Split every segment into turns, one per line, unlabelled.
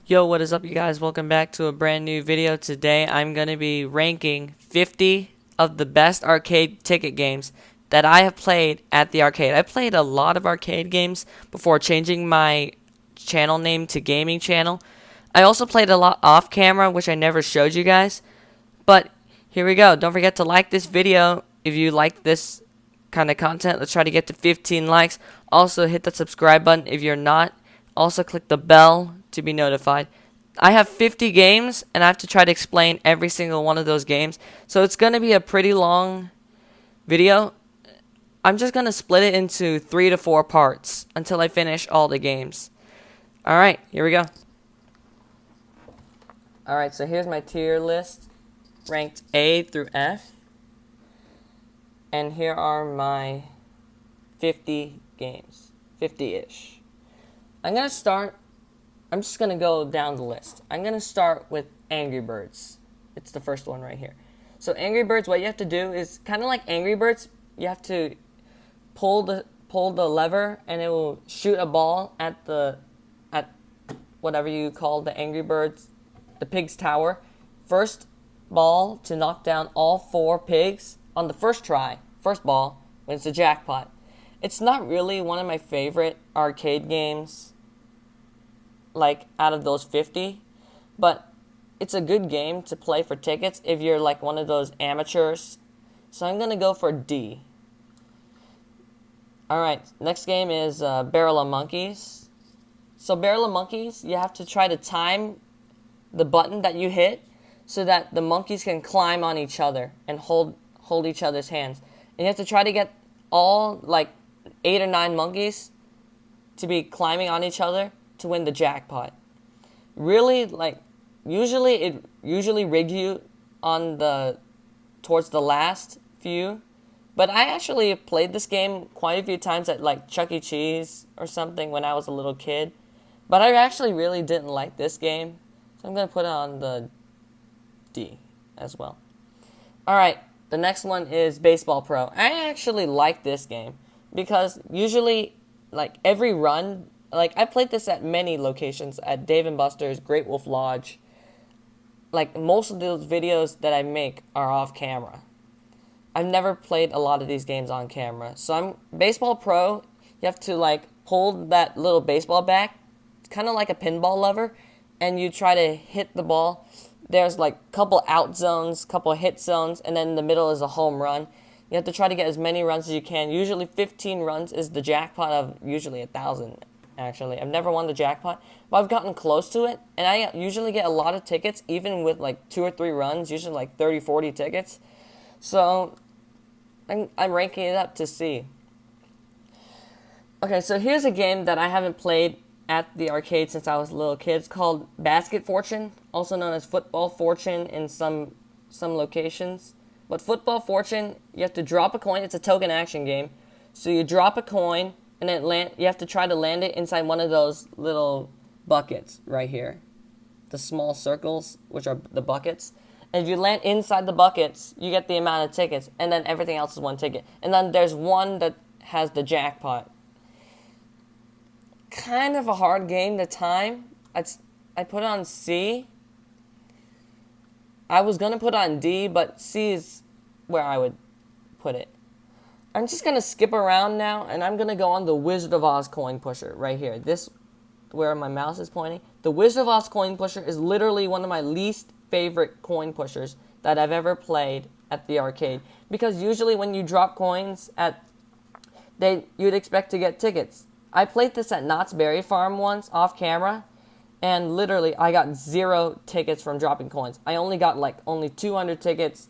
Yo, what is up, you guys? Welcome back to a brand new video. Today I'm going to be ranking 50 of the best arcade ticket games that I have played at the arcade. I played a lot of arcade games before changing my channel name to gaming channel. I also played a lot off camera, which I never showed you guys. But here we go. Don't forget to like this video if you like this kind of content. Let's try to get to 15 likes. Also hit the subscribe button if you're not. Also click the bell to be notified. I have 50 games and I have to try to explain every single one of those games. So it's going to be a pretty long video. I'm just going to split it into 3 to 4 parts until I finish all the games. Alright, here we go. Alright, so here's my tier list, ranked A through F. And here are my 50 games, 50-ish. I'm just going to go down the list. I'm going to start with Angry Birds. It's the first one right here. So Angry Birds, what you have to do is kind of like Angry Birds. You have to pull the lever and it will shoot a ball at whatever you call the Angry Birds, the pig's tower. First ball to knock down all 4 pigs on the first try, first ball, wins the jackpot. It's not really one of my favorite arcade games, like out of those 50, but it's a good game to play for tickets if you're like one of those amateurs. So I'm gonna go for D. Alright, next game is Barrel of Monkeys. So Barrel of Monkeys, you have to try to time the button that you hit so that the monkeys can climb on each other and hold each other's hands. And you have to try to get all like 8 or 9 monkeys to be climbing on each other to win the jackpot. Really, like, it usually rigs you on towards the last few. But I actually played this game quite a few times at like Chuck E. Cheese or something when I was a little kid. But I actually really didn't like this game. So I'm going to put it on the D as well. Alright, the next one is Baseball Pro. I actually like this game because usually, like, every run, like, I played this at many locations, at Dave & Buster's, Great Wolf Lodge. Like, most of those videos that I make are off camera. I've never played a lot of these games on camera. So Baseball Pro, you have to, like, pull that little baseball back. It's kind of like a pinball lever, and you try to hit the ball. There's like a couple out zones, couple hit zones, and then in the middle is a home run. You have to try to get as many runs as you can. Usually 15 runs is the jackpot of usually 1,000, actually. I've never won the jackpot, but I've gotten close to it, and I usually get a lot of tickets, even with like 2 or 3 runs, usually like 30, 40 tickets. So I'm ranking it up to C. Okay, so here's a game that I haven't played at the arcade since I was a little kid. It's called Basket Fortune, also known as Football Fortune in some locations. But Football Fortune, you have to drop a coin. It's a token action game. So you drop a coin, and then you have to try to land it inside one of those little buckets right here. The small circles, which are the buckets. And if you land inside the buckets, you get the amount of tickets, and then everything else is 1 ticket. And then there's one that has the jackpot. Kind of a hard game to time. I put it on C. I was going to put it on D, but C is where I would put it. I'm just going to skip around now, and I'm going to go on the Wizard of Oz coin pusher right here. This, where my mouse is pointing. The Wizard of Oz coin pusher is literally one of my least favorite coin pushers that I've ever played at the arcade. Because usually when you drop coins you'd expect to get tickets. I played this at Knott's Berry Farm once, off camera, and literally I got 0 tickets from dropping coins. I only got only 200 tickets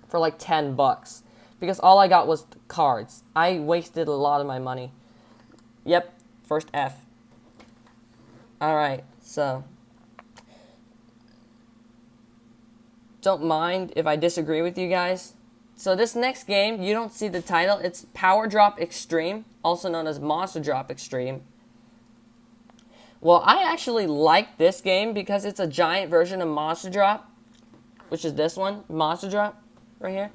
for like $10, because all I got was cards. I wasted a lot of my money. Yep, first F. Alright, so don't mind if I disagree with you guys. So this next game, you don't see the title. It's Power Drop Extreme, also known as Monster Drop Extreme. Well, I actually like this game because it's a giant version of Monster Drop, which is this one, Monster Drop, right here.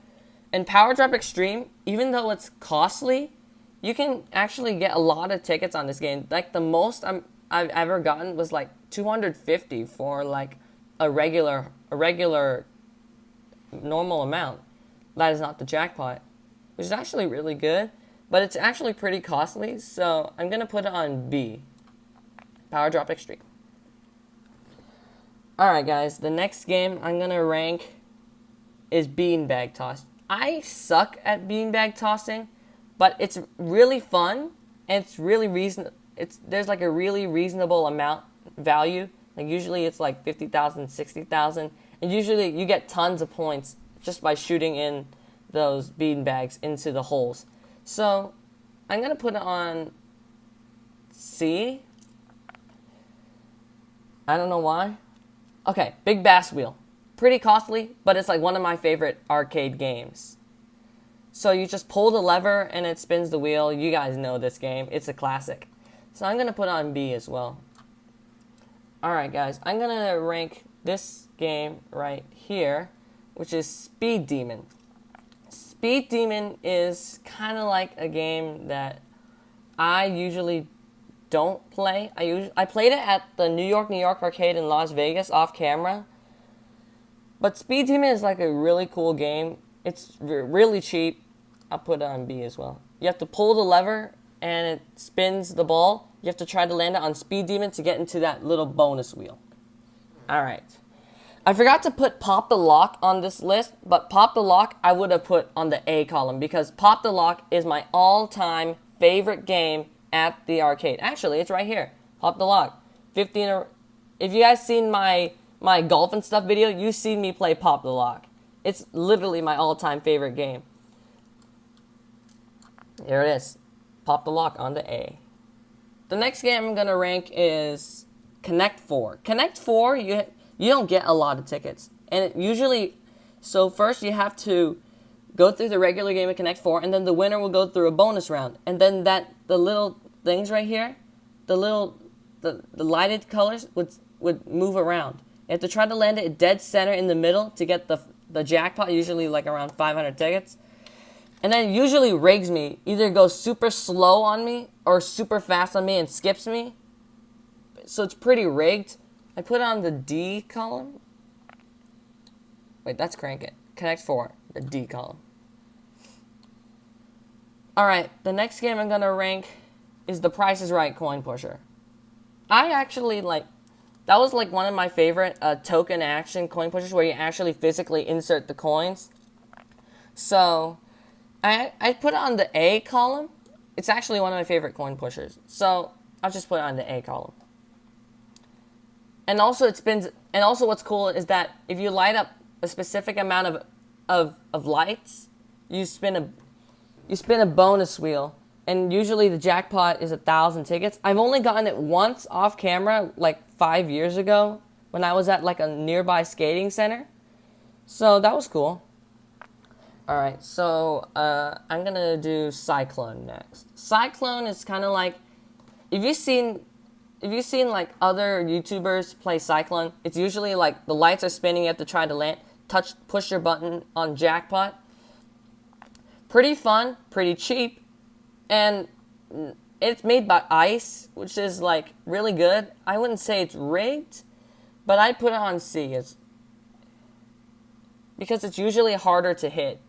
And Power Drop Extreme, even though it's costly, you can actually get a lot of tickets on this game. Like, the most I've ever gotten was like 250 for like a regular normal amount. That is not the jackpot, which is actually really good, but it's actually pretty costly, so I'm gonna put it on B. Power Drop Extreme. Alright guys, the next game I'm gonna rank is Beanbag Toss. I suck at beanbag tossing, but it's really fun, and it's really there's like a really reasonable amount value. Like usually it's like 50,000, 60,000, and usually you get tons of points just by shooting in those beanbags into the holes. So I'm gonna put it on C. I don't know why. Okay, Big Bass Wheel. Pretty costly, but it's like one of my favorite arcade games. So you just pull the lever and it spins the wheel. You guys know this game. It's a classic. So I'm going to put on B as well. Alright guys, I'm going to rank this game right here, which is Speed Demon. Speed Demon is kind of like a game that I usually don't play. I played it at the New York arcade in Las Vegas off camera. But Speed Demon is like a really cool game. It's really cheap. I'll put it on B as well. You have to pull the lever and it spins the ball. You have to try to land it on Speed Demon to get into that little bonus wheel. Alright. I forgot to put Pop the Lock on this list, but Pop the Lock I would have put on the A column because Pop the Lock is my all-time favorite game at the arcade. Actually, it's right here. Pop the Lock. 15. If you guys seen my golf and stuff video, you've seen me play Pop the Lock. It's literally my all-time favorite game. Here it is. Pop the Lock on the A. The next game I'm going to rank is Connect 4. Connect 4, you don't get a lot of tickets. And usually, so first you have to go through the regular game of Connect 4, and then the winner will go through a bonus round. And then the little things right here, the lighted colors would move around. You have to try to land it dead center in the middle to get the jackpot, usually like around 500 tickets. And then it usually rigs me. Either goes super slow on me or super fast on me and skips me. So it's pretty rigged. I put it on the D column. Wait, that's Crank It. Connect 4, the D column. Alright, the next game I'm going to rank is The Price is Right Coin Pusher. I actually that was like one of my favorite token action coin pushers where you actually physically insert the coins. So I put it on the A column. It's actually one of my favorite coin pushers. So I'll just put it on the A column. And also it spins. And also what's cool is that if you light up a specific amount of lights, you spin a bonus wheel. And usually the jackpot is 1,000 tickets. I've only gotten it once off camera, like 5 years ago, when I was at like a nearby skating center. So that was cool. Alright, so I'm gonna do Cyclone next. Cyclone is kind of like, if you've seen like other YouTubers play Cyclone, it's usually like the lights are spinning, you have to try to land, push your button on jackpot. Pretty fun, pretty cheap. And it's made by ICE, which is like really good. I wouldn't say it's rigged, but I'd put it on C because it's usually harder to hit.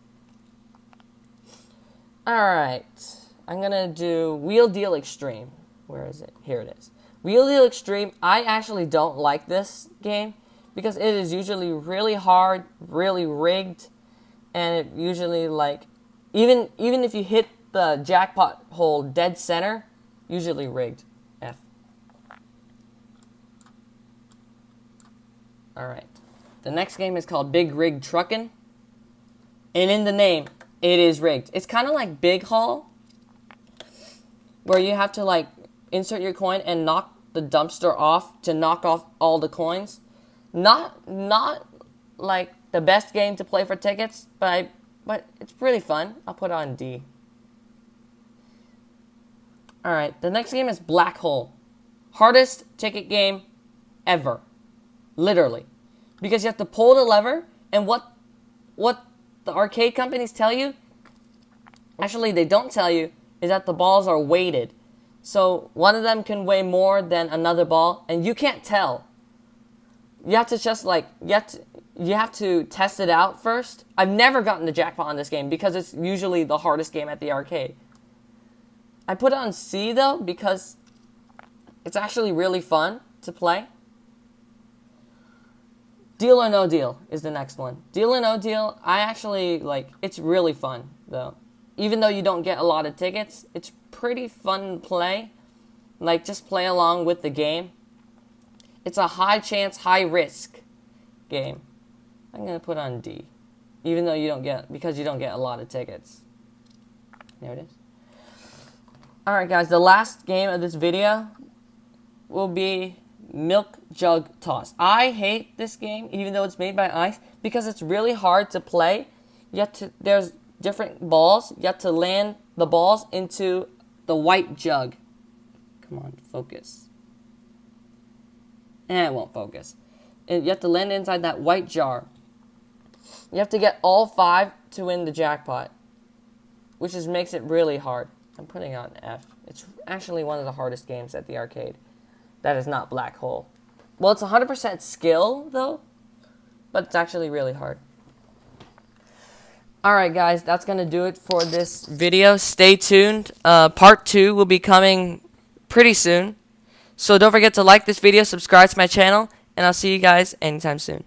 Alright, I'm gonna do Wheel Deal Extreme. Where is it? Here it is. Wheel Deal Extreme, I actually don't like this game because it is usually really hard, really rigged, and it usually like, even if you hit the jackpot hole dead center, usually rigged. F. Alright. The next game is called Big Rig Truckin'. And in the name, it is rigged. It's kind of like Big Haul, where you have to like insert your coin and knock the dumpster off to knock off all the coins. Not like the best game to play for tickets, but it's pretty fun. I'll put it on D. Alright, the next game is Black Hole. Hardest ticket game ever. Literally. Because you have to pull the lever, and what the arcade companies tell you, actually they don't tell you, is that the balls are weighted. So one of them can weigh more than another ball, and you can't tell. You have to just like you have to test it out first. I've never gotten the jackpot on this game because it's usually the hardest game at the arcade. I put it on C though because it's actually really fun to play. Deal or No Deal is the next one. Deal or No Deal, I actually like. It's really fun though. Even though you don't get a lot of tickets, it's pretty fun to play. Like, just play along with the game. It's a high chance, high risk game. I'm going to put on D. Even though because you don't get a lot of tickets. There it is. Alright guys, the last game of this video will be Milk Jug Toss. I hate this game, even though it's made by ICE, because it's really hard to play. There's different balls. You have to land the balls into the white jug. Come on, focus. It won't focus. And you have to land inside that white jar. You have to get all 5 to win the jackpot, which makes it really hard. I'm putting on F. It's actually one of the hardest games at the arcade. That is not Black Hole. Well, it's 100% skill, though, but it's actually really hard. Alright guys, that's going to do it for this video. Stay tuned. Part 2 will be coming pretty soon. So don't forget to like this video, subscribe to my channel, and I'll see you guys anytime soon.